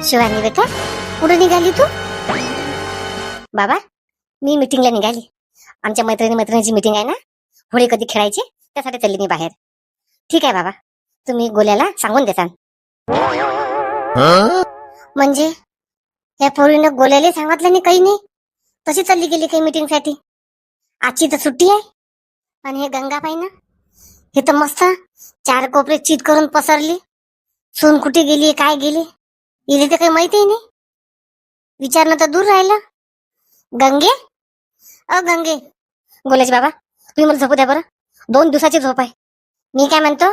शिवानी बेटा, कुठे निघाली तू? बाबा, मी मीटिंगला निघाली. आमच्या मैत्रिणीची मीटिंग आहे ना, होळी कधी खेळायची त्यासाठी चालली मी बाहेर. ठीक आहे बाबा, तुम्ही गोल्याला सांगून देसान. म्हणजे या पोरीनं गोल्याला सांगितलं नाही, काही नाही, तशी चालली गेली काही मीटिंग साठी. आजची तर सुट्टी आहे. आणि हे गंगा पाय ना, हे तर मस्त चार कोपरे चीत करून पसरली. सून कुठे गेली, काय गेली, इथे तर काही माहितीही नाही. विचारणं तर दूर राहिलं. गंगे, गंगे, गोल्याची बाबा, तुम्ही मला झोपू द्या बरं. 2 दिवसाची झोप आहे. मी काय म्हणतो,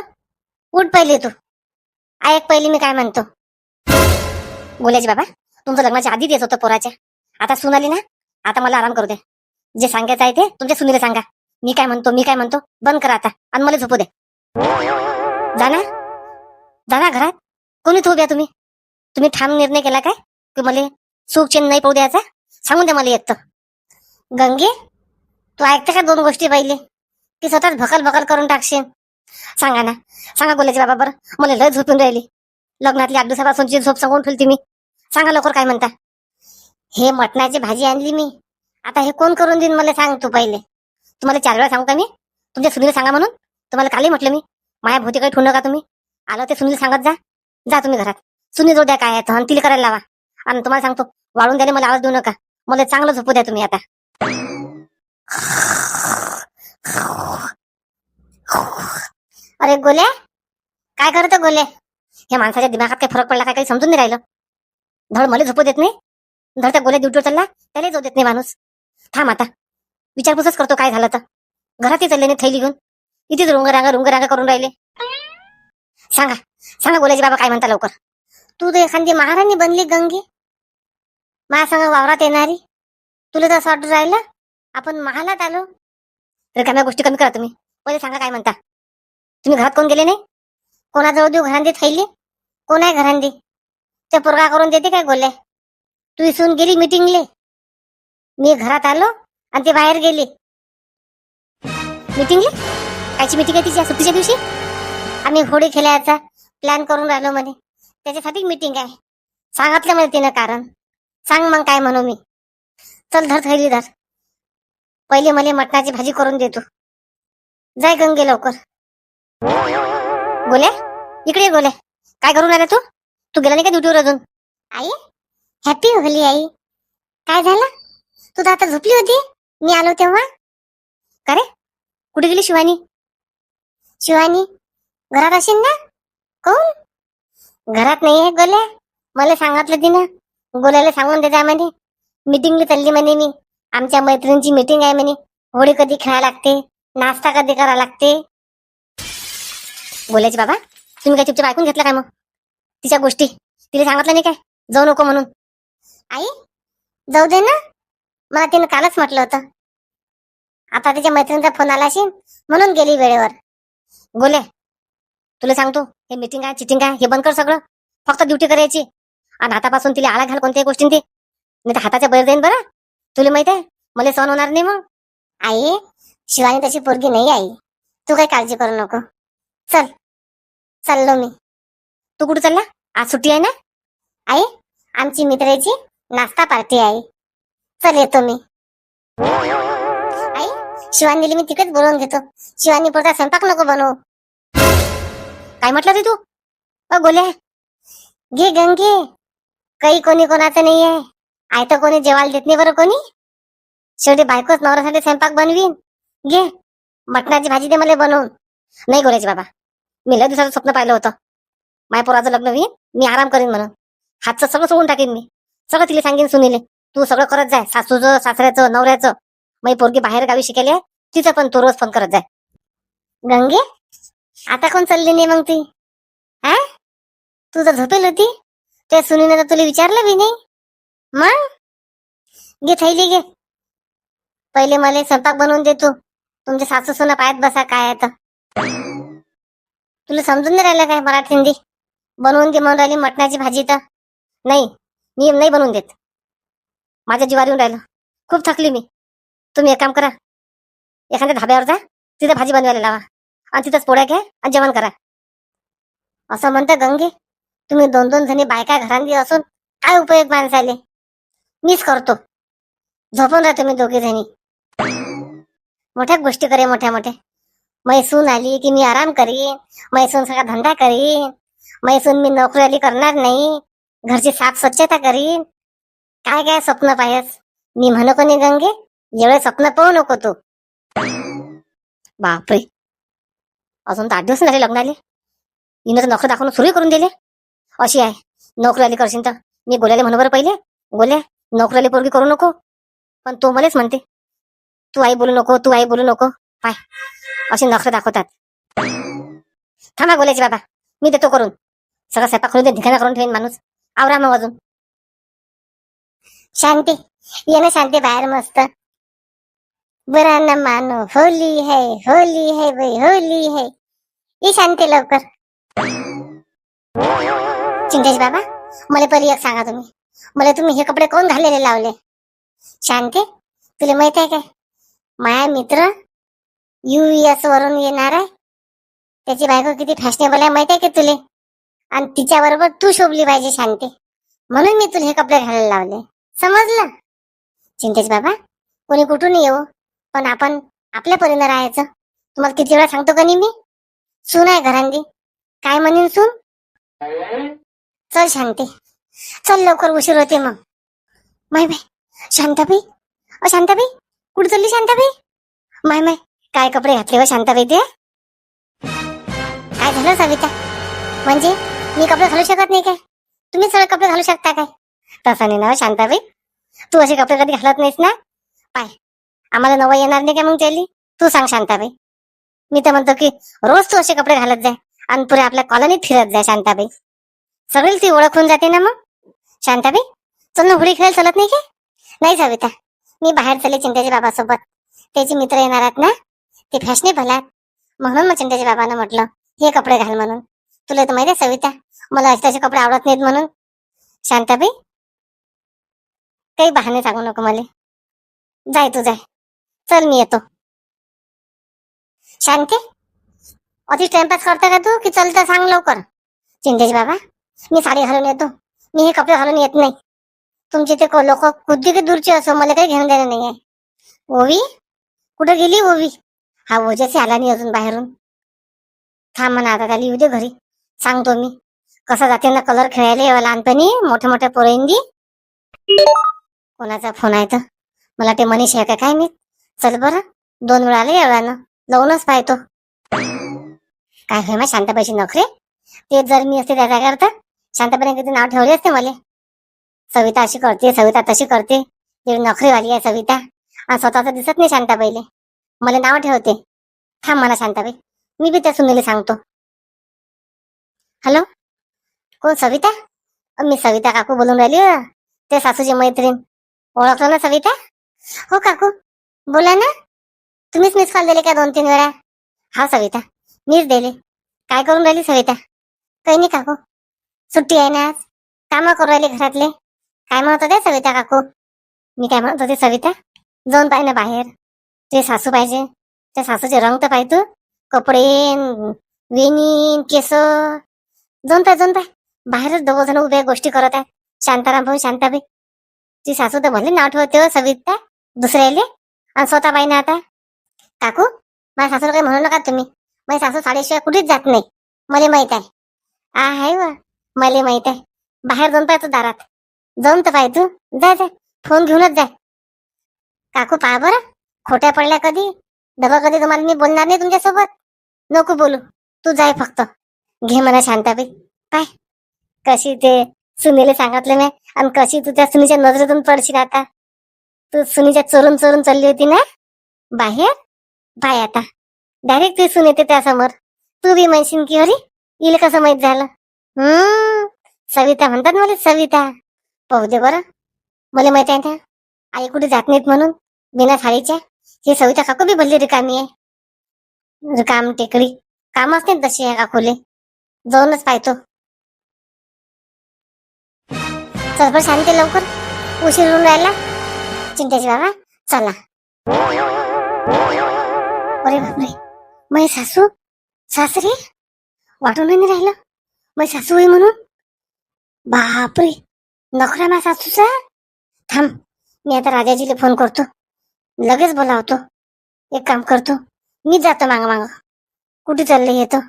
उठ पहिले तू, ऐक पहिले मी काय म्हणतो. गोल्याची बाबा, तुमचं लग्नाच्या आधी देत होतं पोराच्या. आता सून आली ना, आता मला आराम करू द्या. जे सांगायचं आहे ते तुमच्या सुनीला सांगा. मी काय म्हणतो बंद करा आता आणि मला झोपू द्या. जाना जाना घरात. कोणी थोड्या तुम्ही ठाम निर्णय केला काय की मला सुख चेन नाही पडू द्यायचा? सांगून द्या मला एक तर. गंगे, तू ऐकते का 2 गोष्टी पहिले की स्वतःच भकल करून टाकशील? सांगा ना, सांगा गोल्याची बाबा बरं, मला लय झोपून राहिली. लग्नातली 8 दिवसापासूनची झोप सांगून ठेवली मी. सांगा लवकर काय म्हणता. हे मटणाची भाजी आणली मी, आता हे कोण करून देईन मला सांग तू पहिले. तुम्हाला 4 वेळा सांगू का मी तुमच्या सुनीला सांगा म्हणून? तुम्हाला कालही म्हटलं मी, माया भोवती काही ठेवू नका तुम्ही. आलं ते सुनील सांगत जा तुम्ही घरात. सुनी जो द्या काय आहे आणि तिला करायला लावा. आणि तुम्हाला सांगतो, वाळून द्यायला मला आवाज देऊ नका. मला चांगलं झोपू द्या तुम्ही आता. अरे गोल्या, काय करतो गोल्या? या माणसाच्या दिमागात काही फरक पडला काय, काही समजून नाही राहिलं. धड मला झोपू देत नाही, धड त्या गोल्या ड्युटीवर चालला त्याला जाऊ देत नाही माणूस. थांब आता, विचारपूसच करतो काय झालं तर. घरातही चालले नाही थैली घेऊन, इथेच रुंगरांगा करून राहिले. सांगा गोल्याची बाबा काय म्हणता लवकर. तू तर एखादी महाराणी बनली गंगे, माझ्या संग वावरात येणारी. तुला तर असं वाटून राहिलं आपण महालात आलो. रिकाम्या गोष्टी कमी करा तुम्ही. पहिले सांगा काय म्हणता. तुम्ही घरात कोण गेले नाही? कोणाजवळ देऊ घरांदी थैली? कोण आहे घरांदी? ते पोरगा करून देते काय गोल्या? तू इसून गेली मीटिंगले, मी घरात आलो आणि ते बाहेर गेली. मीटिंगले कायची मीटिंग आहे तिच्या सुट्टीच्या दिवशी? आम्ही होळी खेळायचा प्लॅन करून राहिलो म्हणे, त्याच्यासाठी मीटिंग आहे. सांगितलं म्हणे तिनं कारण. सांग मग काय म्हणू मी. चल धर थैली धर, पहिले मला मटणाची भाजी करून देतो. जाय गंगे लवकर. गोल्या, इकडे ये गोल्या. काय करून राहिला तू? तू गेला नाही का ड्युटीवर अजून? आई, हॅपी होली आई. काय झालं? तू तर आता झोपली होती मी आलो तेव्हा. का रे, कुठे गेली शिवानी? शिवानी घरात असेल ना? कोण? घरात नाही आहे गोल्या, मला सांगितलं तिनं. गोल्याला सांगून देता म्हणे मीटिंगला चालली म्हणे मी. आमच्या मैत्रिणीची मीटिंग आहे म्हणे. होळी कधी खेळायला लागते, नाश्ता कधी करायला लागते. गोल्याची बाबा, तुम्ही काय चुपचाप ऐकून घेतलं काय मग तिच्या गोष्टी? तिला सांगितलं नाही काय जाऊ नको म्हणून? आई, जाऊ दे ना, मला तिने कालच म्हटलं होतं. आता तिच्या मैत्रिणीचा फोन आला असेल म्हणून गेली वेळेवर. गोल्या, तुला सांगतो, हे मीटिंग आहे चिटिंग आहे हे बंद कर सगळं. फक्त ड्युटी करायची. आणि आतापासून तिला आळा घाल कोणत्याही गोष्टींची, नाही तर हाताच्या बैर जाईन बरं. तुला माहित आहे मला सहन होणार नाही मग. आई, शिवानी तशी पोरगी नाही आई, तू काही काळजी करू नको. चल, चाललो मी. तू कुठे चालला? आज सुट्टी आहे ना? आई, आमची मित्राची नाश्ता पार्टी आहे. चल येतो मी. आई, शिवानीला मी तिकडेच बोलवून घेतो. शिवानी पुरता स्वयंपाक नको बनवू. काय म्हटलं रे तू? गोल्या, घे गंगे, काही कोणी कोणाचं नाही आहे. आई तर कोणी जेवायला देत नाही बरं कोणी. शेवटी बायकोच नवऱ्यासाठी स्वयंपाक बनवीन. घे, मटणाची भाजी दे मला बनवून. नाही गोल्याची बाबा, मी लय दिवसाचं स्वप्न पाहिलं होतं माझ्या पोराचं लग्न होईल, मी आराम करीन म्हणून. हातचं सगळं सोडून टाकीन मी. सगळं तिला सांगेन सुनीले, तू सगळं करत जाय, सासूचं सासऱ्याचं नवऱ्याचं. माझी पोरगी बाहेर गावी शिकायली आहे, तिचं पण तू रोज फोन करत जाय. गंगे, आता कोण चालली नाही मग ती? हा, तू तर झोपेल होती, त्या सुनीने तर तुला विचारलं बी नाही. मग घे थैली घे, पहिले मला स्वयंपाक बनवून दे तू. तुमच्या सासू सुना पायात बसा काय आहे तर. तुला समजून नाही राहिलं काय मराठी हिंदी? बनवून दे म्हणून राहिली मटणाची भाजी तर. नाही, मी नाही बनवून देत. माझ्या जीवावर येऊन राहिलं, खूप थकली मी. तुम्ही एक काम करा, एखाद्या धाब्यावर जा, तिथं भाजी बनवायला लावा आणि तिथंच पोळ्या घ्या आणि जेवण करा. असं म्हणतं गंगे, तुम्ही 2-2 जणी बायका घरांनी असून काय उपयोग माणसाले. मीच करतो. झोपून राहतो मी दोघे जणी. मोठ्या गोष्टी करे मोठ्या मोठ्या. मैसून आली की मी आराम करीन. मैसून सगळा धंदा करीन. मैसून मी नोकरी करणार नाही. घरची साफ स्वच्छता करीन. काय काय स्वप्न पाहस. मी म्हणू कोणी गंगे एवढे स्वप्न पाहू नको तू. बापरे, अजून तर 8 दिवस झाले लग्नाले. हिनं तर नखरे दाखवून सुरू करून दिले. अशी आहे. नोकरीवाली करशील तर मी गोल्याला म्हणू बरं पहिले. गोल्या, नोकरीवाली पोरगी करू नको. पण तो मलाच म्हणते तू आई बोलू नको, तू आई बोलू नको. पाय असे नखरे दाखवतात. थांबा गोल्याची बाबा, मी देतो करून. सगळं स्वयंपाक करून दे, धिकाणा करून ठेवीन माणूस. आवरा मग अजून. शांती ये ना शांती बाहेर मस्त. बुरा न मानो होली है भाई होली है. ये शांती लवकर. चिंतेश बाबा, मला पहिले एक सांगा तुम्ही, मला तुम्ही हे कपडे कोण घाललेले लावले. शांती, तुला माहित आहे काय, माझा मित्र US वरून येणार आहे. त्याची बायको किती फॅशनेबल आहे माहित आहे की तुले. आणि तिच्या बरोबर तू शोभली पाहिजे शांती, म्हणून मी तुला हे कपडे घालायला लावले. समजलं. चिंतेश बाबा, कोणी कुठून येऊ, पण आपण आपल्या परीनं राहायचं. तुम्हाला किती वेळा सांगतो का नाही मी. सून आहे घरांनी, काय म्हणेन सून. चल शांती, चल लवकर, उशीर होते मग. माय माय शांताबाई, शांताबाई कुठे चालली शांताबाई. माय माय काय कपडे घातले व शांताबाई ते. काय झालं सविता, म्हणजे मी कपडे घालू शकत नाही काय, तुम्ही सगळे कपडे घालू शकता काय. तसं नाही ना शांताबाई, तू असे कपडे कधी घालत नाहीस ना. पाय आम्हाला नवं येणार नाही का मग त्याली. तू सांग शांताबाई. मी तर म्हणतो की रोज तू असे कपडे घालत जाय आणि पुरे आपल्या कॉलनीत फिरत जाय शांताबाई. सगळी ती ओळख होऊन जाते ना मग. शांताबाई चल ना, होळी खेळायला चलत नाही काय. नाही सविता, मी बाहेर चालले चिंताच्या बाबासोबत. त्याचे मित्र येणार आहेत ना, ते फॅशनेबल आहेत, म्हणून मग चिंताच्या बाबांना म्हटलं हे कपडे घाल म्हणून. तुला तर माहिती आहे सविता, मला असे कपडे आवडत नाहीत म्हणून. शांताबाई काही बहाणे सांगू नको मला. जाय तू जाय, चल मी येतो. शांती, अति टाइमपास करता का तू, की चलता सांग लवकर. चिंतेश बाबा, मी साडी घालून येतो, मी हे कपडे घालून येत नाही. तुमचे ते लोक कुठे की दूरचे असो, मला काही घेणं देणं नाही आहे. ओवी कुठे गेली ओवी. हा ओजाची आला नाही अजून बाहेरून. थांब म्हणा आता, त्याला येऊ दे घरी. सांगतो मी कसं जाते ना कलर खेळायला लहानपणी मोठ्या मोठ्या पोरांनी. कोणाचा फोन आहे तर, मला ते मनीष आहे का काय मी. चल बरं, 2 वेळा आले एवढ्यानं, लावूनच पाहतो. काय होय मग शांताबाईची नखरे. ते जर मी असते त्या जागेवर तर शांताबाईने किती नाव ठेवले असते मला. सविता अशी करते, सविता तशी करते, ते नखरेवाली आहे सविता. आणि स्वतःच दिसत नाही शांताबाईले, मला नाव ठेवते. थांब म्हणा शांताबाई, मी बी त्या सुनेला सांगतो. हॅलो, कोण सविता. मी सविता काकू बोलून राहिली. ते सासूची मैत्रीण. ओळखलं ना सविता. हो काकू बोला ना, तुम्हीच मिस कॉल दिले का 2-3 वेळा. हा सविता मीच दिले. काय करून राहिली सविता. काही नाही काकू, सुट्टी आहे ना आज, कामं करून राहिले घरातले. काय म्हणत होते सविता काकू. मी काय म्हणत होते सविता, जाऊन पाहिजे ना बाहेर. ते सासू पाहिजे, त्या सासूचे रंग तर पाहिजे. तू कपडे, वेणी, केस, जाऊन पाय बाहेरच 2 जण उभे गोष्टी करत आहेत. शांताराम भाऊ शांताबाई. ती सासू तर भले नाव ठेवते हो सविता दुसऱ्याले, आणि स्वतः बाई ना. आता काकू माझ्या सासूला काही म्हणू नका तुम्ही. माझी सासू साडीशिवाय कुठेच जात नाही, मला माहित आहे. आहे व मला माहित आहे. बाहेर जाऊन पाय तू, दारात जाऊन तर पाय तू. जाय फोन घेऊनच जाय. काकू पहा बरं, खोट्या पडल्या कधी डबल कधी तुम्हाला मी बोलणार नाही तुमच्यासोबत. नको बोलू, तू जाय फक्त. घे म्हणा शांताबाई. पाय कशी ते सुनीला सांगितलं मी, आणि कशी तू त्या सुनीच्या नजरेतून पडशील आता. तू सुनीच्या चोरून चोरून चालली होती ना बाहेर. पाय आता डायरेक्ट ती सुन येते त्यासमोर. तू बी म्हणशील की अरे हिला कसं माहित झालं. सविता म्हणतात मला, सविता. पाहू दे बरं, मला माहित आहे ना आई कुठे जात नाहीत म्हणून बिना साडीच्या. ही सविता काकू बी भरली रिकामी आहे. रिकाम टेकडी कामच नाही तशी आहे काकूले. जाऊनच पाहतो. चल बरं शांती लवकर, उशीर होऊन राहिला. चिंतेश बाबा चला. अरे बापरे, माझी सासू सासरे वाटून नाही राहिलं. माझी सासू आहे म्हणून. बापरे, नखरा मा सासूचा. थांब, मी आता राजाजीला फोन करतो, लगेच बोलावतो. एक काम करतो, मी जातो माग माग. कुठे चालले येतो.